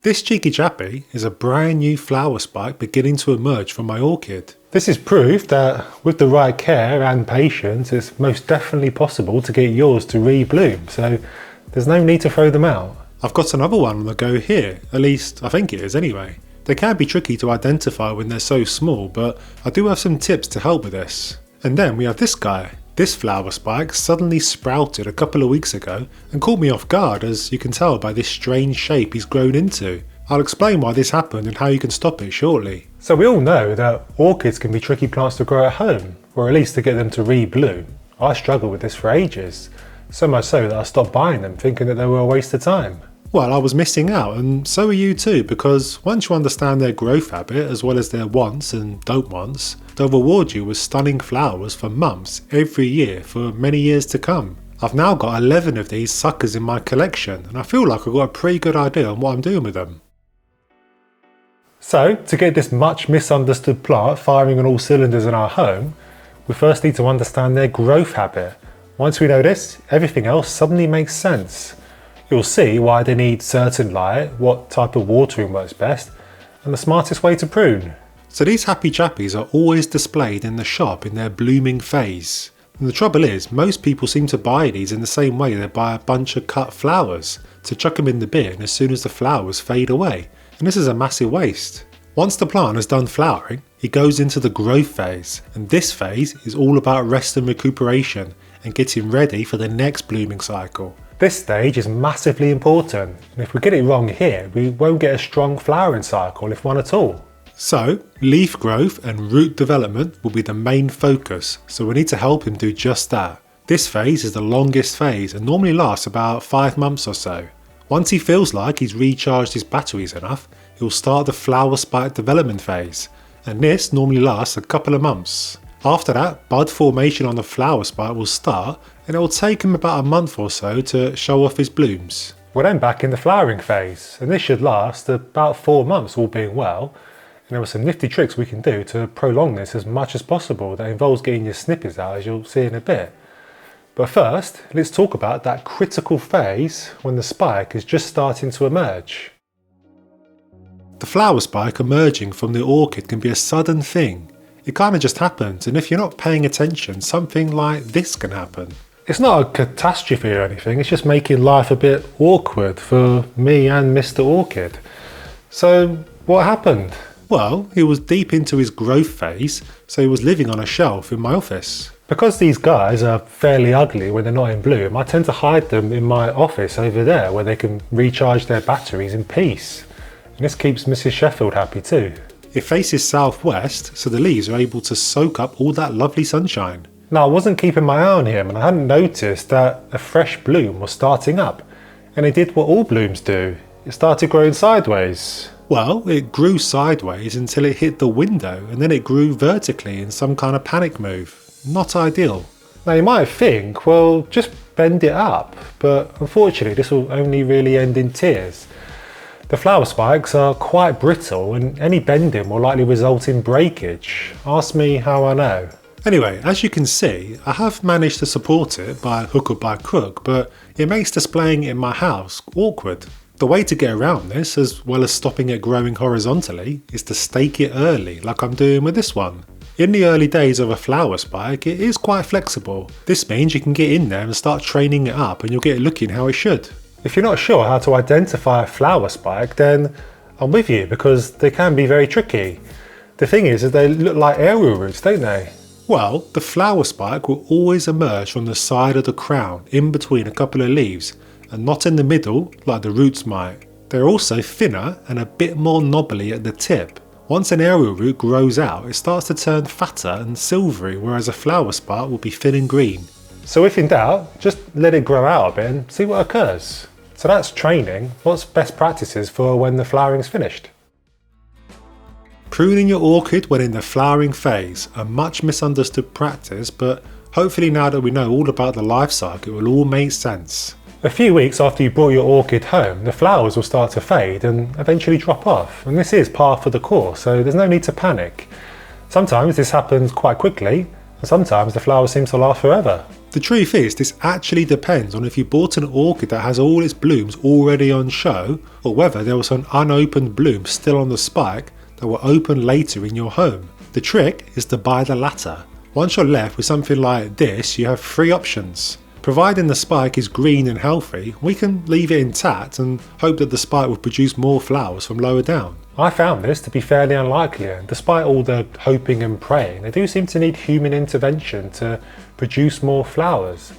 This cheeky chappy is a brand new flower spike beginning to emerge from my orchid. This is proof that with the right care and patience, it's most definitely possible to get yours to re-bloom, so there's no need to throw them out. I've got another one on the go here, at least I think it is anyway. They can be tricky to identify when they're so small, but I do have some tips to help with this. And then we have this guy. This flower spike suddenly sprouted a couple of weeks ago and caught me off guard, as you can tell by this strange shape he's grown into. I'll explain why this happened and how you can stop it shortly. So we all know that orchids can be tricky plants to grow at home, or at least to get them to re-bloom. I struggled with this for ages, so much so that I stopped buying them thinking that they were a waste of time. Well, I was missing out, and so are you too, because once you understand their growth habit as well as their wants and don't wants, they'll reward you with stunning flowers for months every year for many years to come. I've now got 11 of these suckers in my collection, and I feel like I've got a pretty good idea on what I'm doing with them. So, to get this much misunderstood plant firing on all cylinders in our home, we first need to understand their growth habit. Once we know this, everything else suddenly makes sense. You'll see why they need certain light, what type of watering works best, and the smartest way to prune. So these happy chappies are always displayed in the shop in their blooming phase. And the trouble is, most people seem to buy these in the same way they buy a bunch of cut flowers, to chuck them in the bin as soon as the flowers fade away. And this is a massive waste. Once the plant has done flowering, it goes into the growth phase, and this phase is all about rest and recuperation and getting ready for the next blooming cycle. This stage is massively important, and if we get it wrong here, we won't get a strong flowering cycle, if one at all. So, leaf growth and root development will be the main focus, so we need to help him do just that. This phase is the longest phase and normally lasts about 5 months or so. Once he feels like he's recharged his batteries enough, he'll start the flower spike development phase, and this normally lasts a couple of months. After that, bud formation on the flower spike will start, and it will take him about a month or so to show off his blooms. We're then back in the flowering phase, and this should last about 4 months all being well, and there are some nifty tricks we can do to prolong this as much as possible that involves getting your snippets out, as you'll see in a bit. But first, let's talk about that critical phase when the spike is just starting to emerge. The flower spike emerging from the orchid can be a sudden thing. It kind of just happens, and if you're not paying attention, something like this can happen. It's not a catastrophe or anything, it's just making life a bit awkward for me and Mr. Orchid. So, what happened? Well, he was deep into his growth phase, so he was living on a shelf in my office. Because these guys are fairly ugly when they're not in bloom, I tend to hide them in my office over there where they can recharge their batteries in peace. And this keeps Mrs. Sheffield happy too. It faces southwest, so the leaves are able to soak up all that lovely sunshine. Now, I wasn't keeping my eye on him and I hadn't noticed that a fresh bloom was starting up. And it did what all blooms do. It started growing sideways. Well, it grew sideways until it hit the window, and then it grew vertically in some kind of panic move. Not ideal. Now you might think, well, just bend it up, but unfortunately this will only really end in tears. The flower spikes are quite brittle and any bending will likely result in breakage. Ask me how I know. Anyway, as you can see, I have managed to support it by hook or by crook, but it makes displaying it in my house awkward. The way to get around this, as well as stopping it growing horizontally, is to stake it early, like I'm doing with this one. In the early days of a flower spike, it is quite flexible. This means you can get in there and start training it up and you'll get it looking how it should. If you're not sure how to identify a flower spike, then I'm with you because they can be very tricky. The thing is that they look like aerial roots, don't they? Well, the flower spike will always emerge from the side of the crown, in between a couple of leaves, and not in the middle like the roots might. They're also thinner and a bit more knobbly at the tip. Once an aerial root grows out, it starts to turn fatter and silvery, whereas a flower spike will be thin and green. So if in doubt, just let it grow out a bit and see what occurs. So that's training. What's best practices for when the flowering's finished? Pruning your orchid when in the flowering phase, a much misunderstood practice, but hopefully now that we know all about the life cycle, it will all make sense. A few weeks after you brought your orchid home, the flowers will start to fade and eventually drop off, and this is par for the course, so there's no need to panic. Sometimes this happens quite quickly, And sometimes the flowers seem to last forever. The truth is, this actually depends on if you bought an orchid that has all its blooms already on show, or whether there was an unopened bloom still on the spike that will open later in your home. The trick is to buy the latter. Once you're left with something like this, you have three options. Providing the spike is green and healthy, we can leave it intact and hope that the spike will produce more flowers from lower down. I found this to be fairly unlikely, and despite all the hoping and praying, they do seem to need human intervention to produce more flowers.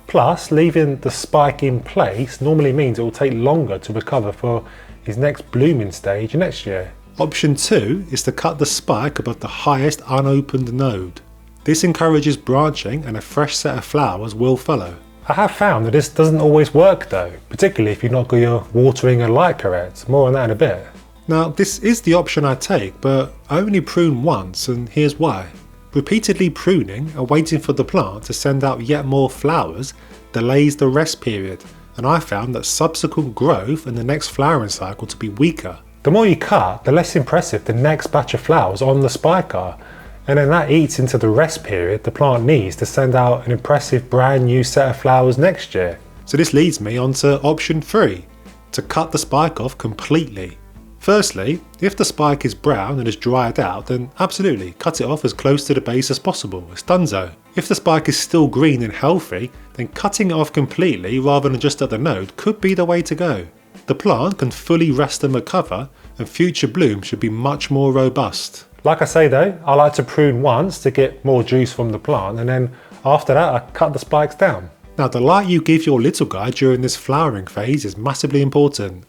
Plus, leaving the spike in place normally means it will take longer to recover for his next blooming stage next year. Option 2 is to cut the spike above the highest unopened node. This encourages branching and a fresh set of flowers will follow. I have found that this doesn't always work though, particularly if you've not got your watering and light correct. More on that in a bit. Now, this is the option I take, but I only prune once, and here's why. Repeatedly pruning and waiting for the plant to send out yet more flowers delays the rest period, and I found that subsequent growth and the next flowering cycle to be weaker. The more you cut, the less impressive the next batch of flowers on the spike are, and then that eats into the rest period the plant needs to send out an impressive brand new set of flowers next year. So this leads me on to option 3, to cut the spike off completely. Firstly, if the spike is brown and has dried out, then absolutely cut it off as close to the base as possible, it's donezo. If the spike is still green and healthy, then cutting it off completely rather than just at the node could be the way to go. The plant can fully rest and recover, and future blooms should be much more robust. Like I say though, I like to prune once to get more juice from the plant, and then after that I cut the spikes down. Now, the light you give your little guy during this flowering phase is massively important.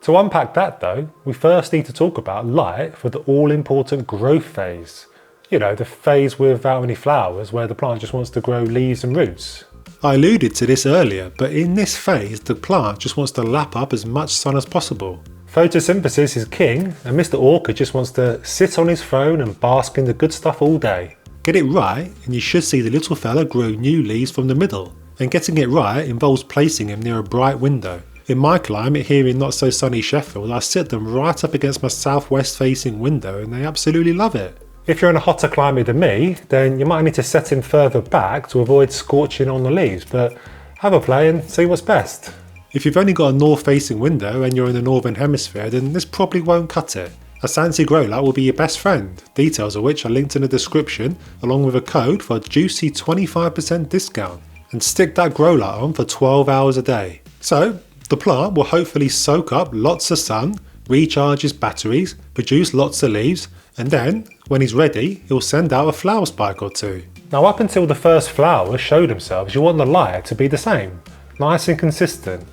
To unpack that though, we first need to talk about light for the all-important growth phase. You know, the phase without any flowers where the plant just wants to grow leaves and roots. I alluded to this earlier, but in this phase the plant just wants to lap up as much sun as possible. Photosynthesis is king, and Mr. Orchid just wants to sit on his throne and bask in the good stuff all day. Get it right and you should see the little fella grow new leaves from the middle, and getting it right involves placing him near a bright window. In my climate here in not so sunny Sheffield, I sit them right up against my southwest facing window and they absolutely love it. If you're in a hotter climate than me, then you might need to set him further back to avoid scorching on the leaves, but have a play and see what's best. If you've only got a north facing window and you're in the northern hemisphere, then this probably won't cut it. A Sansi grow light will be your best friend, details of which are linked in the description along with a code for a juicy 25% discount, and stick that grow light on for 12 hours a day. So, the plant will hopefully soak up lots of sun, recharge his batteries, produce lots of leaves, and then, when he's ready, he'll send out a flower spike or two. Now up until the first flowers show themselves, you want the light to be the same, nice and consistent.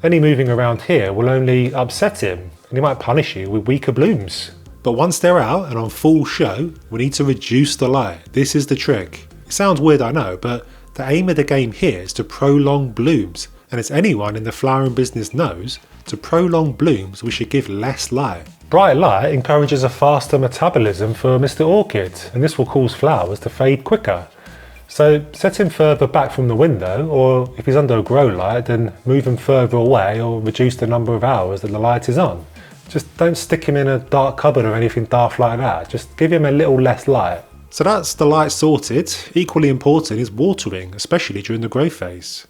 Any moving around here will only upset him, and he might punish you with weaker blooms. But once they're out and on full show, we need to reduce the light. This is the trick. It sounds weird, I know, but the aim of the game here is to prolong blooms. And as anyone in the flowering business knows, to prolong blooms we should give less light. Bright light encourages a faster metabolism for Mr. Orchid, and this will cause flowers to fade quicker. So set him further back from the window, or if he's under a grow light, then move him further away or reduce the number of hours that the light is on. Just don't stick him in a dark cupboard or anything daft like that, just give him a little less light. So that's the light sorted. Equally important is watering, especially during the growth phase.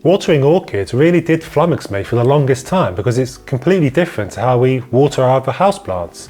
Watering orchids really did flummox me for the longest time because it's completely different to how we water our other houseplants.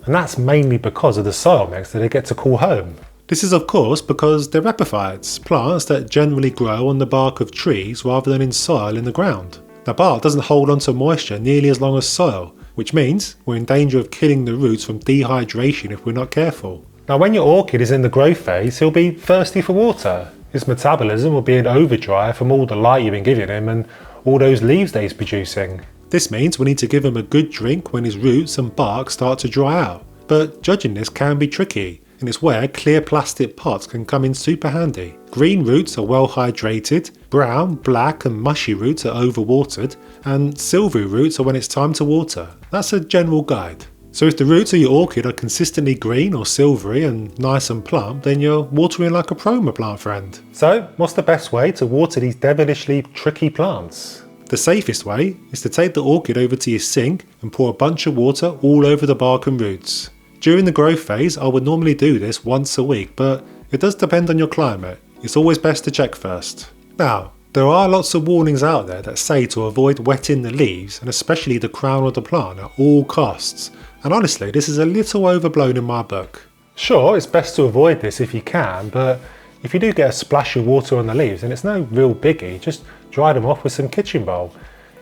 And that's mainly because of the soil mix that they get to call home. This is of course because they're epiphytes, plants that generally grow on the bark of trees rather than in soil in the ground. Now bark doesn't hold onto moisture nearly as long as soil, which means we're in danger of killing the roots from dehydration if we're not careful. Now when your orchid is in the growth phase, he'll be thirsty for water. His metabolism will be in overdrive from all the light you've been giving him and all those leaves that he's producing. This means we need to give him a good drink when his roots and bark start to dry out. But judging this can be tricky, and it's where clear plastic pots can come in super handy. Green roots are well hydrated, brown, black and mushy roots are overwatered, and silvery roots are when it's time to water. That's a general guide. So if the roots of your orchid are consistently green or silvery and nice and plump, then you're watering like a pro, my plant friend. So what's the best way to water these devilishly tricky plants? The safest way is to take the orchid over to your sink and pour a bunch of water all over the bark and roots. During the growth phase, I would normally do this once a week, but it does depend on your climate. It's always best to check first. Now, there are lots of warnings out there that say to avoid wetting the leaves and especially the crown of the plant at all costs, and honestly this is a little overblown in my book. Sure, it's best to avoid this if you can, but if you do get a splash of water on the leaves, then it's no real biggie, just dry them off with some kitchen bowl.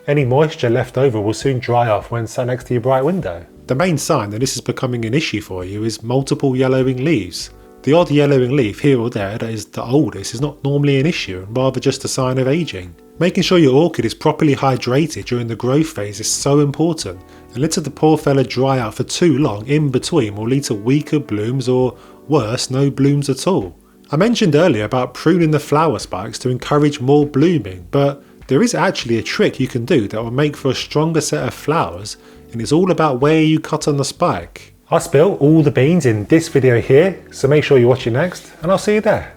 Any moisture left over will soon dry off when sat next to your bright window. The main sign that this is becoming an issue for you is multiple yellowing leaves. The odd yellowing leaf here or there that is the oldest is not normally an issue and rather just a sign of aging. Making sure your orchid is properly hydrated during the growth phase is so important, and letting the poor fella dry out for too long in between will lead to weaker blooms or worse, no blooms at all. I mentioned earlier about pruning the flower spikes to encourage more blooming, but there is actually a trick you can do that will make for a stronger set of flowers, and it's all about where you cut on the spike. I spill all the beans in this video here, so make sure you watch it next, and I'll see you there.